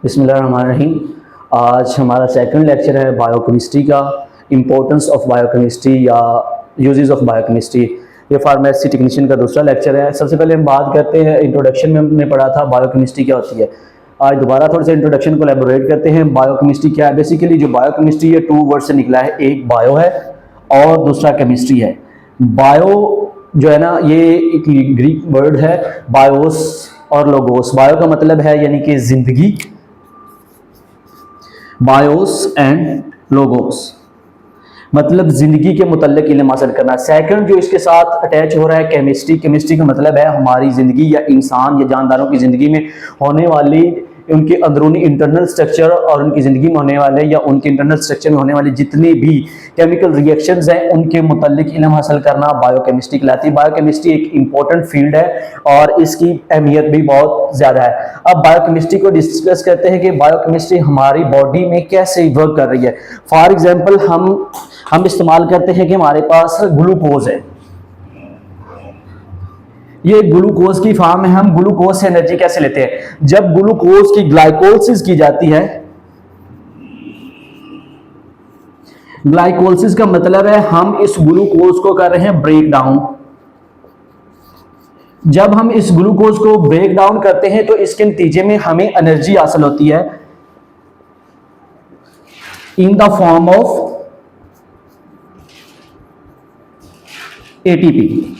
बिस्मिल्लाहिर्रहमानिर्रहीम। आज हमारा सेकंड लेक्चर है बायोकेमिस्ट्री का, इम्पोर्टेंस ऑफ बायोकेमिस्ट्री या यूजेस ऑफ बायोकेमिस्ट्री। ये फार्मेसी टेक्नीशियन का दूसरा लेक्चर है। सबसे पहले हम बात करते हैं, इंट्रोडक्शन में हमने पढ़ा था बायोकेमिस्ट्री क्या होती है। आज दोबारा थोड़ा सा इंट्रोडक्शन को एलैबोरेट करते हैं। बायोकेमिस्ट्री क्या है? बेसिकली जो बायोकेमिस्ट्री है, टू वर्ड से निकला है, एक बायो है और दूसरा केमिस्ट्री है। बायो जो है ना, ये एक ग्रीक वर्ड है, बायोस और लोगोस। बायो का मतलब है यानी कि जिंदगी, बायोस एंड लोगोस मतलब जिंदगी के मुतल्लिक इल्म हासिल करना। सेकंड जो इसके साथ अटैच हो रहा है केमिस्ट्री। केमिस्ट्री का मतलब है हमारी जिंदगी या इंसान या जानदारों की जिंदगी में होने वाली उनके अंदरूनी इंटरनल स्ट्रक्चर और उनकी ज़िंदगी में होने वाले या उनके इंटरनल स्ट्रक्चर में होने वाले जितने भी केमिकल रिएक्शंस हैं उनके मुतालिक इल्म हासिल करना बायोकेमिस्ट्री कहलाती है। बायोकेमिस्ट्री एक इम्पॉर्टेंट फील्ड है और इसकी अहमियत भी बहुत ज़्यादा है। अब बायोकेमिस्ट्री को डिस्कस करते हैं कि बायोकेमिस्ट्री हमारी बॉडी में कैसे वर्क कर रही है। फॉर एग्जाम्पल हम इस्तेमाल करते हैं कि हमारे पास ग्लूकोज है, ये ग्लूकोज की फॉर्म है। हम ग्लूकोज से एनर्जी कैसे लेते हैं? जब ग्लूकोज की ग्लाइकोलिसिस की जाती है, ग्लाइकोलिसिस का मतलब है हम इस ग्लूकोज को कर रहे हैं ब्रेक डाउन। जब हम इस ग्लूकोज को ब्रेक डाउन करते हैं तो इसके नतीजे में हमें एनर्जी हासिल होती है in the form of ATP.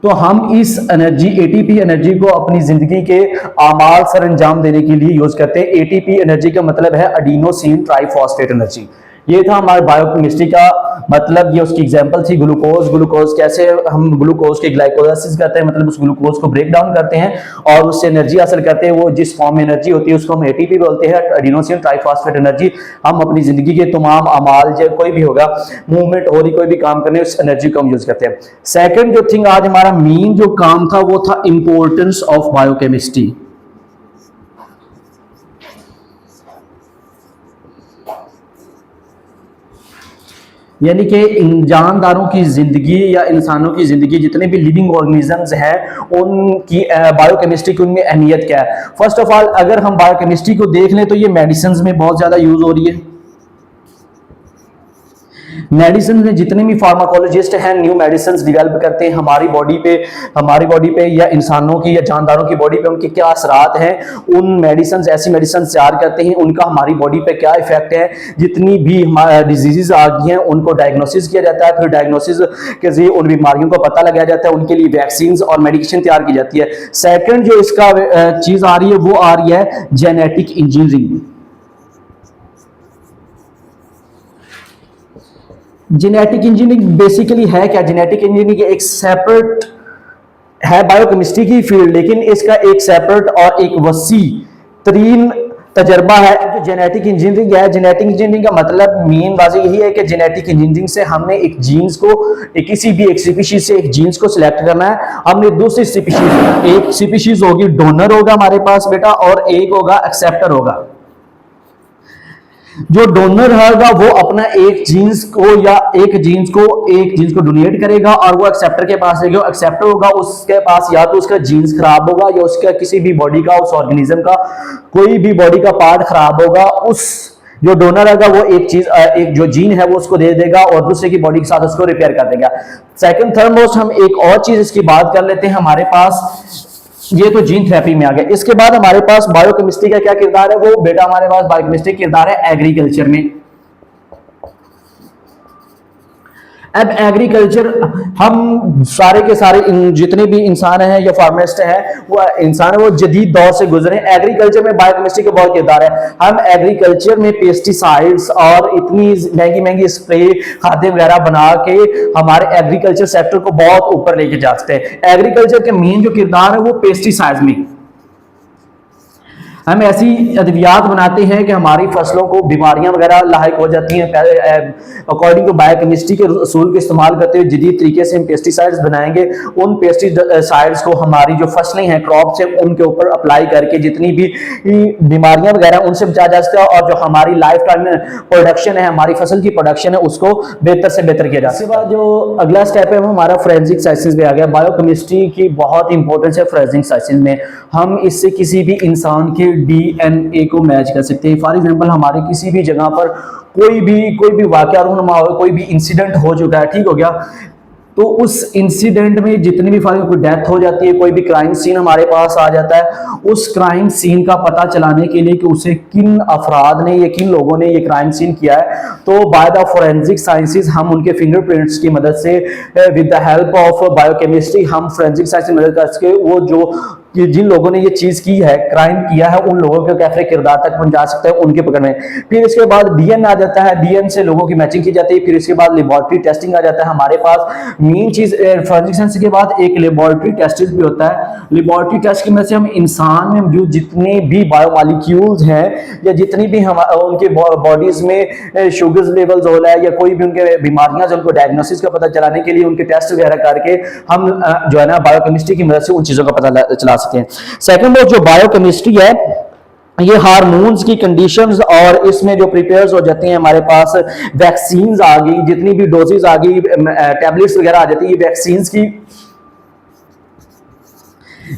तो हम इस एनर्जी एटीपी एनर्जी को अपनी जिंदगी के आमाल सर अंजाम देने के लिए यूज करते हैं। एटीपी एनर्जी का मतलब है एडिनोसिन ट्राइफॉस्फेट एनर्जी। ये था हमारे बायोकेमिस्ट्री का मतलब, ये उसकी एग्जांपल थी ग्लूकोज। ग्लूकोज कैसे हम ग्लूकोज की ग्लाइकोलाइसिस करते हैं, मतलब उस ग्लूकोज को ब्रेक डाउन करते हैं और उससे एनर्जी हासिल करते हैं। वो जिस फॉर्म में एनर्जी होती है उसको हम एटीपी बोलते हैं, एडिनोसिन ट्राइफॉस्फेट एनर्जी। हम अपनी जिंदगी के तमाम अमाल जब कोई भी होगा, मूवमेंट हो रही, कोई भी काम करने, उस एनर्जी को हम यूज करते हैं। सेकेंड जो थिंग आज हमारा मेन जो काम था वो था इंपॉर्टेंस ऑफ बायोकेमिस्ट्री। यानी कि जानदारों की जिंदगी या इंसानों की जिंदगी, जितने भी लिविंग ऑर्गेनिजम्स हैं उनकी बायोकेमिस्ट्री की उनमें अहमियत क्या है। फर्स्ट ऑफ ऑल अगर हम बायोकेमिस्ट्री को देख लें तो ये मेडिसिन में बहुत ज्यादा यूज हो रही है। मेडिसिन में जितने भी फार्माकोलॉजिस्ट हैं न्यू मेडिसिन डेवलप करते हैं हमारी बॉडी पे या इंसानों की या जानदारों की बॉडी पे उनके क्या असरात हैं, उन मेडिसिन ऐसी मेडिसिन तैयार करते हैं, उनका हमारी बॉडी पे क्या इफेक्ट है। जितनी भी डिजीजेस आ गई हैं उनको डायग्नोसिस किया जाता है, फिर डायग्नोसिस के जरिए उन बीमारियों को पता लगाया जाता है, उनके लिए वैक्सीन और मेडिकेशन तैयार की जाती है। सेकेंड जो इसका चीज आ रही है वो आ रही है genetic engineering. Genetic engineering basically है क्या? जेनेटिक इंजीनियरिंग एक सेपरेट है बायोकेमिस्ट्री की फील्ड, लेकिन इसका एक सेपरेट और एक वसी तरीन तजर्बा है जो जेनेटिक इंजीनियरिंग है। जेनेटिक इंजीनियरिंग का मतलब मेन बात यही है कि जेनेटिक इंजीनियरिंग से हमने एक जीन्स को किसी भी एक स्पीशीज से एक जीन्स को सिलेक्ट करना है। हमने दूसरी स्पीशीज, एक स्पीशीज होगी डोनर होगा हमारे पास बेटा और एक होगा एक्सेप्टर होगा। जो डोनर होगा वो अपना एक जीन्स को डोनेट करेगा और वो एक्सेप्टर के पास जाएगा। एक्सेप्टर होगा उसके पास या तो उसका जीन्स खराब होगा या उसका किसी भी बॉडी का, उस ऑर्गेनिज्म का कोई भी बॉडी का पार्ट खराब होगा, उस जो डोनर होगा वो एक जो जीन है वो उसको दे देगा और दूसरे की बॉडी के साथ उसको रिपेयर कर देगा। सेकंड थर्ड मोस्ट हम एक और चीज इसकी बात कर लेते हैं। हमारे पास ये तो जीन थेरेपी में आ गया। इसके बाद हमारे पास बायोकेमिस्ट्री का क्या किरदार है? वो बेटा हमारे पास बायोकेमिस्ट्री किरदार है एग्रीकल्चर में। अब एग्रीकल्चर हम सारे के सारे जितने भी इंसान हैं या फार्मिस्ट हैं वो इंसान वो जदीद दौर से गुजरे। एग्रीकल्चर में बायोकेमिस्ट्री का बहुत किरदार है। हम एग्रीकल्चर में पेस्टिसाइड्स और इतनी महंगी महंगी स्प्रे खाद्य वगैरह बना के हमारे एग्रीकल्चर सेक्टर को बहुत ऊपर लेके जा सकते हैं। एग्रीकल्चर के मेन जो किरदार है वो पेस्टिसाइड्स में। हम ऐसी अद्वियात बनाते हैं कि हमारी फसलों को बीमारियां वगैरह लायक हो जाती हैं। अकॉर्डिंग टू बायोकेमिस्ट्री के उसूल का इस्तेमाल करते हुए जदीद तरीके से हम पेस्टिसाइड्स बनाएंगे। उन पेस्टिसाइड्स को हमारी जो फसलें हैं, क्रॉप्स हैं, उनके ऊपर अप्लाई करके जितनी भी बीमारियां वगैरह उनसे बचाया जा सकता है और जो हमारी लाइफ टाइम प्रोडक्शन है, हमारी फसल की प्रोडक्शन है, उसको बेहतर से बेहतर किया जा सकता है। इसके बाद जो अगला स्टेप है वो हमारा फोरेंसिक साइंसेस में आ गया। बायोकेमिस्ट्री की बहुत इंपॉर्टेंस है फोरेंसिक साइंसेस में। हम इससे किसी भी इंसान की डीएनए को मैच कर सकते हैं। फॉर एग्जांपल हमारे किसी भी जगह पर कोई भी वाकया रूनुमा हो, कोई भी इंसिडेंट हो चुका है, ठीक हो गया, तो उस इंसिडेंट में जितनी भी फाइल कोई डेथ हो जाती है, कोई भी क्राइम सीन हमारे पास आ जाता है, उस क्राइम सीन का पता चलाने के लिए कि उसे किन अफराद ने या किन लोगों ने ये क्राइम सीन किया है, तो बाय द फोरेंसिक साइंसेज हम उनके फिंगरप्रिंट्स की मदद से with the help of biochemistry हम फोरेंसिक साइंस की मदद करके वो जो कि जिन लोगों ने ये चीज की है, क्राइम किया है, उन लोगों के कैसे किरदार तक पहुंचा सकते हैं, उनके पकड़ में। फिर इसके बाद डीएन आ जाता है, डीएन से लोगों की मैचिंग की जाती है। फिर इसके बाद लेबोरेटरी टेस्टिंग आ जाता है हमारे पास। मेन चीज फोरेंसिक साइंस के बाद एक लेबोरेटरी टेस्ट भी होता है। लेबोरेटरी टेस्ट की मदद से हम इंसान में मौजूद जितने भी बायोमॉलिक्यूल्स हैं या जितनी भी हम उनके बॉडीज में शुगर लेवल्स हो रहा है या कोई भी उनके बीमारियां जो उनको डायग्नोसिस का पता चलाने के लिए उनके टेस्ट वगैरह करके हम जो है ना बायोकेमिस्ट्री की मदद से उन चीजों का पता चला सकते हैं। सेकंड जो बायोकेमिस्ट्री है, ये हार्मोन्स की कंडीशंस और इसमें जो प्रिपेयर्स हो जाते हैं हमारे पास वैक्सीन्स आ गई, जितनी भी डोजेज आ गई, टैबलेट्स वगैरह आ जाती है, ये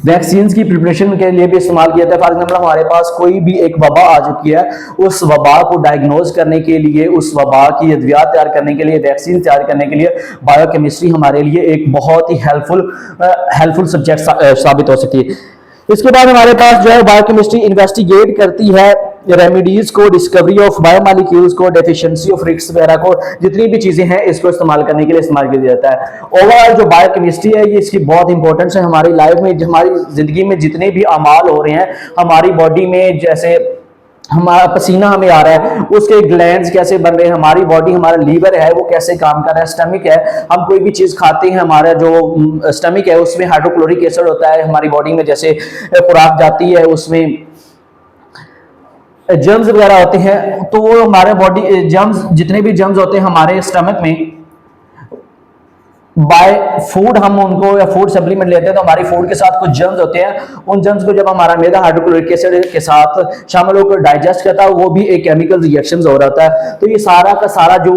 वैक्सीन्स की प्रिपरेशन के लिए भी इस्तेमाल किया जाता है। फॉर एग्जाम्पल हमारे पास कोई भी एक वबा आ चुकी है, उस वबा को डायग्नोज करने के लिए, उस वबा की अद्वियात तैयार करने के लिए, वैक्सीन तैयार करने के लिए बायोकेमिस्ट्री हमारे लिए एक बहुत ही हेल्पफुल सब्जेक्ट साबित हो सकती है। इसके बाद हमारे पास जो है बायोकेमिस्ट्री इन्वेस्टिगेट करती है रेमेडीज को, डिस्कवरी ऑफ बायोमॉलिक्यूल्स को, डेफिशिएंसी ऑफ रिस्क वगैरह को, जितनी भी चीजें हैं इसको इस्तेमाल करने के लिए इस्तेमाल किया जाता है। ओवरऑल जो बायोकेमिस्ट्री है ये इसकी बहुत इंपॉर्टेंस है हमारी लाइफ में, हमारी जिंदगी में जितने भी अमाल हो रहे हैं हमारी बॉडी में, जैसे हमारा पसीना हमें आ रहा है, उसके ग्लैंड्स कैसे बन रहे हैं, हमारी बॉडी, हमारा लीवर है वो कैसे काम कर रहा है, स्टमक है, हम कोई भी चीज खाते हैं, हमारा जो स्टमक है उसमें हाइड्रोक्लोरिक एसिड होता है, हमारी बॉडी में जैसे खुराक जाती है उसमें जर्म्स वगैरह होते हैं, तो वो हमारे बॉडी जर्म्स, जितने भी जर्म्स होते हैं हमारे स्टमक में, बाय फूड हम उनको या फूड सप्लीमेंट लेते हैं तो हमारी फूड के साथ कुछ जर्म्स होते हैं, उन जर्म्स को जब हमारा मैदा हाइड्रोक्लोरिक एसिड के साथ शामिल होकर डाइजेस्ट करता है, वो भी एक केमिकल रिएक्शन हो रहा है। तो ये सारा का सारा जो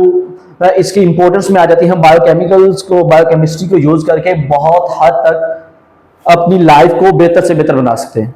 इसकी इंपॉर्टेंस में आ जाती है, हम बायोकेमिकल्स को, बायोकेमिस्ट्री को यूज करके बहुत हद तक अपनी लाइफ को बेहतर से बेहतर बना सकते हैं।